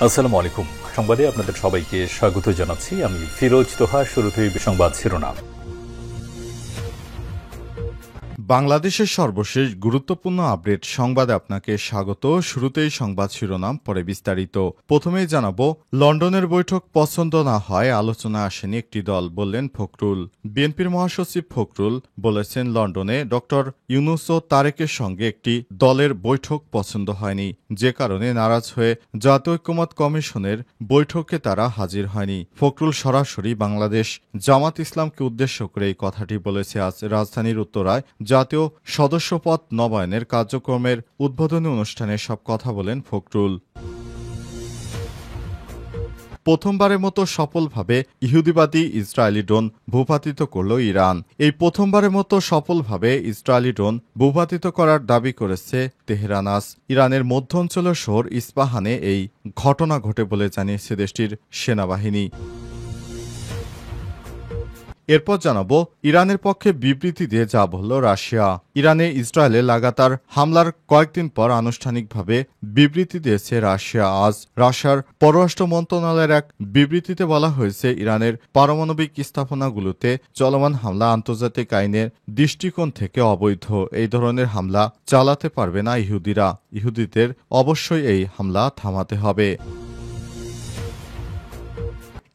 আসসালামু আলাইকুম। সংবাদে আপনাদের সবাইকে স্বাগত জানাচ্ছি। আমি ফিরোজ তোহা। শুরুতেই সংবাদ শিরোনাম। বাংলাদেশের সর্বশেষ গুরুত্বপূর্ণ আপডেট সংবাদে আপনাকে স্বাগত। শুরুতেই সংবাদ শিরোনাম, পরে বিস্তারিত। প্রথমেই জানাবো, লন্ডনের বৈঠক পছন্দ না হয় আলোচনা আসেনি একটি দল, বললেন ফখরুল। বিএনপির মহাসচিব ফখরুল বলেছেন, লন্ডনে ডক্টর ইউনূস ও তারেকের সঙ্গে একটি দলের বৈঠক পছন্দ হয়নি, যে কারণে নারাজ হয়ে জাতীয় ঐক্যমত্য কমিশনের বৈঠকে তারা হাজির হয়নি। ফখরুল সরাসরি বাংলাদেশ জামাত ইসলামকে উদ্দেশ্য করে এই কথাটি বলেছে আজ রাজধানীর উত্তরায় জাতীয় সদস্যপদ নবায়নের কার্যক্রমের উদ্বোধনী অনুষ্ঠানে সব কথা বলেন ফখরুল। প্রথমবারের মতো সফলভাবে ইহুদিবাদী ইসরায়েলি ড্রোন ভূপাতিত করল ইরান। এই প্রথমবারের মতো সফলভাবে ইসরায়েলি ড্রোন ভূপাতিত করার দাবি করেছে তেহরান। আজ ইরানের মধ্য অঞ্চলের শহর ইস্পাহানে এই ঘটনা ঘটে বলে জানিয়েছে দেশটির সেনাবাহিনী। এরপর জানাবো, ইরানের পক্ষে বিবৃতি দিয়ে যা বলল রাশিয়া। ইরানে ইসরায়েলে লাগাতার হামলার কয়েকদিন পর আনুষ্ঠানিকভাবে বিবৃতি দিয়েছে রাশিয়া। আজ রাশিয়ার পররাষ্ট্র মন্ত্রণালয়ের এক বিবৃতিতে বলা হয়েছে, ইরানের পারমাণবিক স্থাপনাগুলোতে চলমান হামলা আন্তর্জাতিক আইনের দৃষ্টিকোণ থেকে অবৈধ। এই ধরনের হামলা চালাতে পারবে না ইহুদিরা। ইহুদিদের অবশ্যই এই হামলা থামাতে হবে।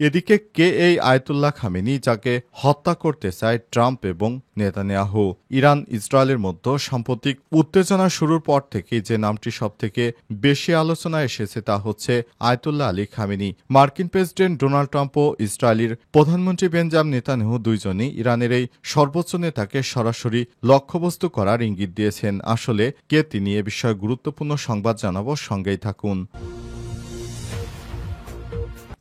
এদিকে কে এই আয়াতুল্লাহ খামেনি, যাকে হত্যা করতে চায় ট্রাম্প এবং নেতানিয়াহু? ইরান ইসরায়েলের মধ্যে সাম্প্রতিক উত্তেজনা শুরুর পর থেকেই যে নামটি সবথেকে বেশি আলোচনায় এসেছে তা হচ্ছে আয়াতুল্লাহ আলী খামেনি। মার্কিন প্রেসিডেন্ট ডোনাল্ড ট্রাম্প ও ইসরায়েলের প্রধানমন্ত্রী বেঞ্জামিন নেতানিয়াহু দুইজনই ইরানের এই সর্বোচ্চ নেতাকে সরাসরি লক্ষ্যবস্তু করার ইঙ্গিত দিয়েছেন। আসলে কে তিনি, এ বিষয়ে গুরুত্বপূর্ণ সংবাদ জানাবো, সঙ্গেই থাকুন।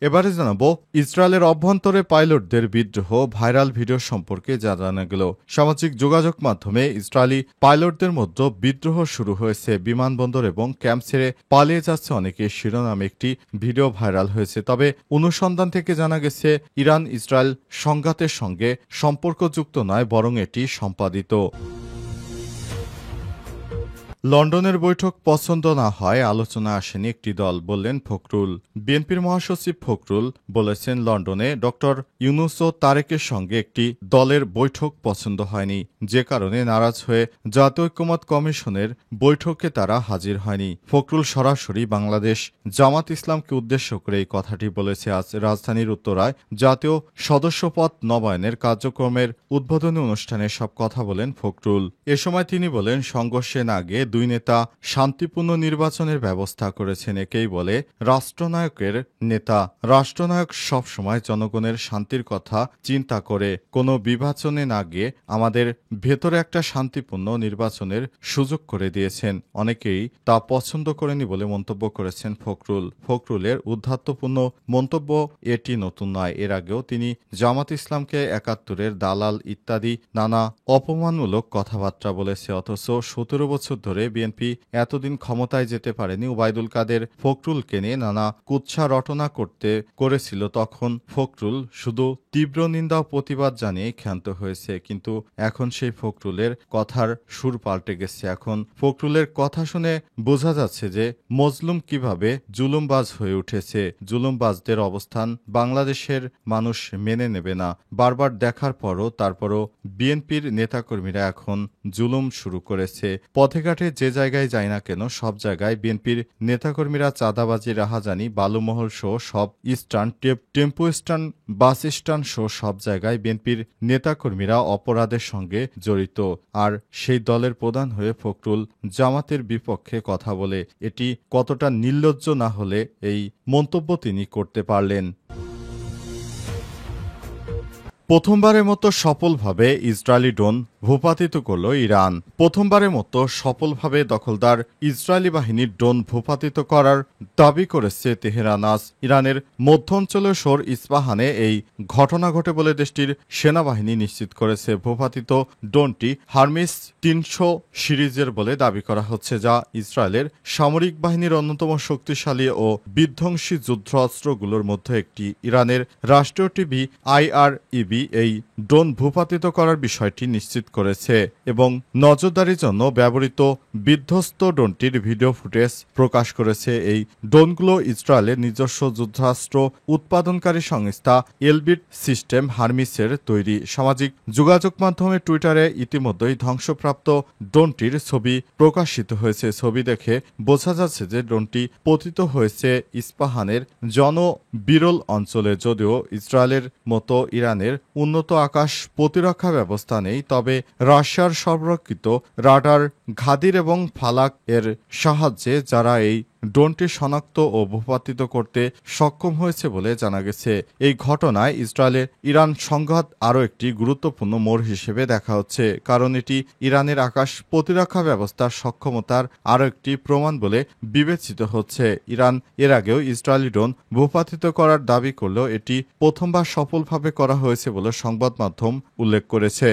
এবারে জানাবো, ইসরায়েলের অভ্যন্তরে পাইলটদের বিদ্রোহ, ভাইরাল ভিডিও সম্পর্কে যা জানা গেল। সামাজিক যোগাযোগ মাধ্যমে ইসরায়েলি পাইলটদের মধ্যে বিদ্রোহ শুরু হয়েছে। বিমানবন্দর এবং ক্যাম্প ছেড়ে পালিয়ে যাচ্ছে অনেকে শিরোনামে একটি ভিডিও ভাইরাল হয়েছে। তবে অনুসন্ধান থেকে জানা গেছে, ইরান ইসরায়েল সংঘাতের সঙ্গে সম্পর্কযুক্ত নয়, বরং এটি সম্পাদিত। লন্ডনের বৈঠক পছন্দ না হয় আলোচনা আসেনি একটি দল, বললেন ফখরুল। বিএনপির মহাসচিব ফখরুল বলেছেন, লন্ডনে ডক্টর ইউনূস ও তারেকের সঙ্গে একটি দলের বৈঠক পছন্দ হয়নি, যে কারণে নারাজ হয়ে জাতীয় ঐক্যমত্য কমিশনের বৈঠকে তারা হাজির হয়নি। ফখরুল সরাসরি বাংলাদেশ জামাত ইসলামকে উদ্দেশ্য করে এই কথাটি বলেছে আজ রাজধানীর উত্তরায় জাতীয় সদস্যপদ নবায়নের কার্যক্রমের উদ্বোধনী অনুষ্ঠানে সব কথা বলেন ফখরুল। এ সময় তিনি বলেন, সংঘর্ষের আগে দুই নেতা শান্তিপূর্ণ নির্বাচনের ব্যবস্থা করেছেন। একেই বলে রাষ্ট্রনায়কের নেতা। রাষ্ট্রনায়ক সবসময় জনগণের শান্তির কথা চিন্তা করে, কোনো বিভাজনে না গিয়ে আমাদের ভেতরে একটা শান্তিপূর্ণ নির্বাচনের সুযোগ করে দিয়েছেন। অনেকেই তা পছন্দ করেনি বলে মন্তব্য করেছেন ফখরুল। ফখরুলের উদ্ধত্যপূর্ণ মন্তব্য এটি নতুন নয়। এর আগেও তিনি জামাত ইসলামকে ৭১-এর দালাল ইত্যাদি নানা অপমানমূলক কথাবার্তা বলেছে। অথচ ১৭ বছর ধরে বিএনপি এতদিন ক্ষমতায় যেতে পারেনি। ওবায়দুল কাদের ফখরুলকে নিয়ে নানা কুৎসা রটনা করেছিল। তখন ফখরুল শুধু তীব্র নিন্দা ও প্রতিবাদ জানিয়ে ক্ষান্ত হয়েছে। কিন্তু এখন সেই ফখরুলের কথার সুর পাল্টে গেছে। এখন ফখরুলের কথা শুনে বোঝা যাচ্ছে যে মজলুম কিভাবে জুলুমবাজ হয়ে উঠেছে। জুলুমবাজদের অবস্থান বাংলাদেশের মানুষ মেনে নেবে না। বারবার দেখার পরও তারপরও বিএনপির নেতাকর্মীরা এখন জুলুম শুরু করেছে। পথে ঘাটে যে জায়গায় যায় না কেন, সব জায়গায় বিএনপির নেতাকর্মীরা চাঁদাবাজি, রাহাজানি, বালুমহল সহ সব stand, tempo stand, bus stand সহ সব জায়গায় বিএনপির নেতাকর্মীরা অপরাধের সঙ্গে জড়িত। আর সেই দলের প্রধান হয়ে ফখরুল জামাতের বিপক্ষে কথা বলে এটি কতটা নির্লজ্জ না হলে এই মন্তব্য তিনি করতে পারলেন। প্রথমবারের মতো সফলভাবে ইসরায়েলি ড্রোন ভূপাতিত করল ইরান। প্রথমবারের মতো সফলভাবে দখলদার ইসরায়েলি বাহিনীর ড্রোন ভূপাতিত করার দাবি করেছে তেহরান। আজ ইরানের মধ্য অঞ্চলের শহর ইস্পাহানে এই ঘটনা ঘটে বলে দেশটির সেনাবাহিনী নিশ্চিত করেছে। ভূপাতিত ড্রোনটি হারমিস ৩০০ সিরিজের বলে দাবি করা হচ্ছে, যা ইসরায়েলের সামরিক বাহিনীর অন্যতম শক্তিশালী ও বিধ্বংসী যুদ্ধাস্ত্রগুলোর মধ্যে একটি। ইরানের রাষ্ট্রীয় টিভি IRIB এই ড্রোন ভূপাতিত করার বিষয়টি নিশ্চিত করেছে এবং নজরদারির জন্য ব্যবহৃত বিধ্বস্ত ড্রোনটির ভিডিও ফুটেজ প্রকাশ করেছে। এই ড্রোনগুলো ইসরায়েলের নিজস্ব যুদ্ধাস্ত্র উৎপাদনকারী সংস্থা এলবিট সিস্টেম হার্মিসের তৈরি। সামাজিক যোগাযোগ মাধ্যমে টুইটারে ইতিমধ্যেই ধ্বংসপ্রাপ্ত ড্রোনটির ছবি প্রকাশিত হয়েছে। ছবি দেখে বোঝা যাচ্ছে যে ড্রোনটি পতিত হয়েছে ইস্পাহানের জনবিরল অঞ্চলে। যদিও ইসরায়েলের মতো ইরানের উন্নত আকাশ প্রতিরক্ষা ব্যবস্থা নেই, তবে রাশিয়ার সরবরাহকৃত রাডার, ঘাদির এবং ফালাক এর সাহায্যে যারা এই ড্রোনটি শনাক্ত ও ভূপাতিত করতে সক্ষম হয়েছে বলে জানা গেছে। এই ঘটনায় ইসরায়েলের ইরান সংঘাত আরও একটি গুরুত্বপূর্ণ মোড় হিসেবে দেখা হচ্ছে, কারণ এটি ইরানের আকাশ প্রতিরক্ষা ব্যবস্থার সক্ষমতার আরও একটি প্রমাণ বলে বিবেচিত হচ্ছে। ইরান এর আগেও ইসরায়েলি ড্রোন ভূপাতিত করার দাবি করলেও এটি প্রথমবার সফলভাবে করা হয়েছে বলে সংবাদ মাধ্যম উল্লেখ করেছে।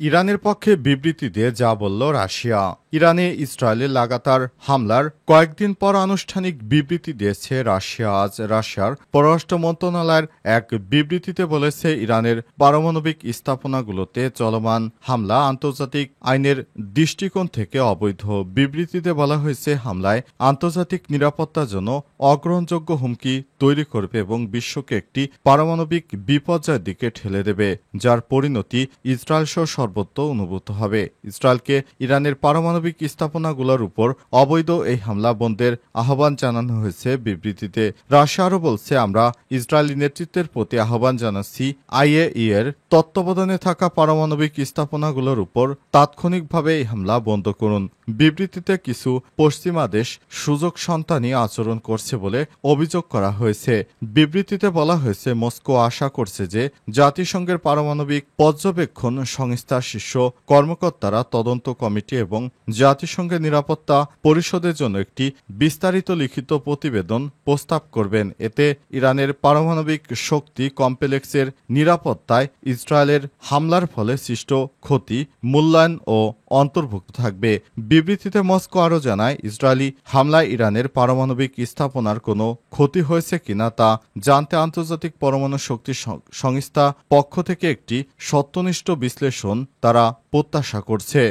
ইরানের পক্ষে বিবৃতি দিয়ে যা বলল রাশিয়া। ইরানে ইসরায়েলের লাগাতার হামলার কয়েকদিন পর আনুষ্ঠানিক বিবৃতি দিয়েছে রাশিয়া। আজ রাশিয়ার পররাষ্ট্র মন্ত্রণালয়ের এক বিবৃতিতে বলেছে, ইরানের পারমাণবিক স্থাপনাগুলোতে চলমান হামলা আন্তর্জাতিক আইনের দৃষ্টিকোণ থেকে অবৈধ। বিবৃতিতে বলা হয়েছে, হামলায় আন্তর্জাতিক নিরাপত্তার জন্য অগ্রহণযোগ্য হুমকি তৈরি করবে এবং বিশ্বকে একটি পারমাণবিক বিপর্যয়ের দিকে ঠেলে দেবে, যার পরিণতি ইসরায়েল সহ সর্বত্র অনুভূত হবে। ইসরায়েলকে ইরানের পারমাণবিক স্থাপনাগুলোর উপর অবৈধ এই হামলা বন্ধের আহ্বান জানানো হয়েছে বিবৃতিতে। রাশিয়া আরও বলছে, আমরা ইসরায়েলি নেতৃত্বের প্রতি আহ্বান জানাচ্ছি, আইএই এর তত্ত্বাবধানে থাকা পারমাণবিক স্থাপনাগুলোর উপর তাৎক্ষণিকভাবে এই হামলা বন্ধ করুন। বিবৃতিতে কিছু পশ্চিমা দেশ সুযোগ সন্তানী আচরণ করছে বলে অভিযোগ করা হয়েছে। বিবৃতিতে বলা হয়েছে, মস্কো আশা করছে যে জাতিসংঘের পারমাণবিক পর্যবেক্ষণ সংস্থার শীর্ষ কর্মকর্তারা তদন্ত কমিটি এবং জাতিসংঘের নিরাপত্তা পরিষদের জন্য একটি বিস্তারিত লিখিত প্রতিবেদন প্রস্তাব করবেন। এতে ইরানের পারমাণবিক শক্তি কমপ্লেক্সের নিরাপত্তায় ইসরায়েলের হামলার ফলে সৃষ্ট ক্ষতি মূল্যায়ন ও অন্তর্ভুক্ত থাকবে। বিবৃতিতে মস্কো আরও জানায়, ইসরায়েলি হামলায় ইরানের পারমাণবিক স্থাপনার কোনো ক্ষতি হয়েছে কিনা তা জানতে আন্তর্জাতিক পরমাণু শক্তি সংস্থা পক্ষ থেকে একটি সত্যনিষ্ঠ বিশ্লেষণ তারা প্রত্যাশা করছে।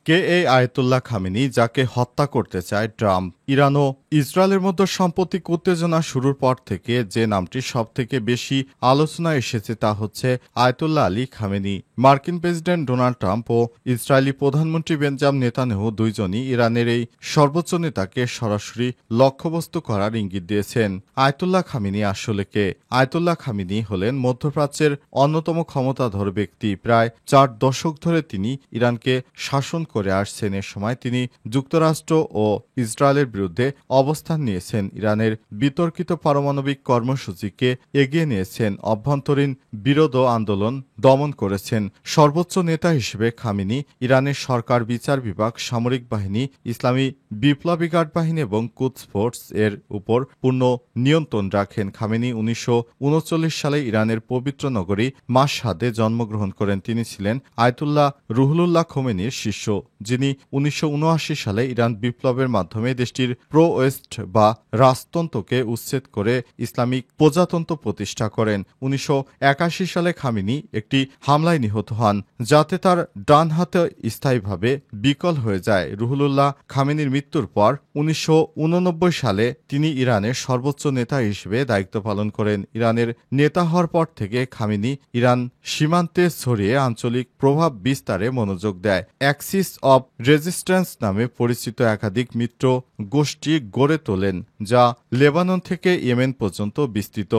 কে এই আয়াতুল্লাহ খামেনি, যাকে হত্যা করতে চায় ট্রাম্প? ইরান ও ইসরায়েলের মধ্যে সাম্প্রতিক উত্তেজনা শুরুর পর থেকে যে নামটি সবথেকে বেশি আলোচনায় এসেছে তা হচ্ছে আয়াতুল্লাহ আলী খামেনি। মার্কিন প্রেসিডেন্ট ডোনাল্ড ট্রাম্প ও ইসরায়েলি প্রধানমন্ত্রী বেঞ্জামিন নেতানিয়াহু দুইজনই ইরানের এই সর্বোচ্চ নেতাকে সরাসরি লক্ষ্যবস্তু করার ইঙ্গিত দিয়েছেন। আয়াতুল্লাহ খামেনি আসলে কে? আয়াতুল্লাহ খামেনি হলেন মধ্যপ্রাচ্যের অন্যতম ক্ষমতাধর ব্যক্তি। প্রায় 4 দশক ধরে তিনি ইরানকে শাসন করে আসছেন। এ সময় তিনি যুক্তরাষ্ট্র ও ইসরায়েলের বিরুদ্ধে অবস্থান নিয়েছেন, ইরানের বিতর্কিত পারমাণবিক কর্মসূচিকে এগিয়ে নিয়েছেন, অভ্যন্তরীণ বিরোধ আন্দোলন দমন করেছেন। সর্বোচ্চ নেতা হিসেবে খামেনি ইরানের সরকার, বিচার বিভাগ, সামরিক বাহিনী, ইসলামী বিপ্লবী গার্ড বাহিনী এবং কুদস ফোর্স এর উপর পূর্ণ নিয়ন্ত্রণ রাখেন। খামেনি 1939 সালে ইরানের পবিত্র নগরী মাশহাদে জন্মগ্রহণ করেন। তিনি ছিলেন আয়াতুল্লাহ রুহুল্লাহ খোমেনির শিষ্য, যিনি 1979 সালে ইরান বিপ্লবের মাধ্যমে দেশটির প্রো ওয়েস্ট বা রাজতন্ত্রকে উচ্ছেদ করে ইসলামিক প্রজাতন্ত্র প্রতিষ্ঠা করেন। 1981 সালে খামেনি একটি হামলায় নিহত হন, যাতে তার ডান হাতে স্থায়ীভাবে বিকল হয়ে যায়। রুহুল্লাহ খামেনির মৃত্যুর পর 1989 সালে তিনি ইরানের সর্বোচ্চ নেতা হিসেবে দায়িত্ব পালন করেন। ইরানের নেতা হওয়ার পর থেকে খামেনি ইরান সীমান্তে ছড়িয়ে আঞ্চলিক প্রভাব বিস্তারে মনোযোগ দেয়। অ্যাক্সিস অব রেজিস্ট্যান্স নামে পরিচিত একাধিক মিত্র গোষ্ঠী গড়ে তোলেন, যা লেবানন থেকে ইয়েমেন পর্যন্ত বিস্তৃত।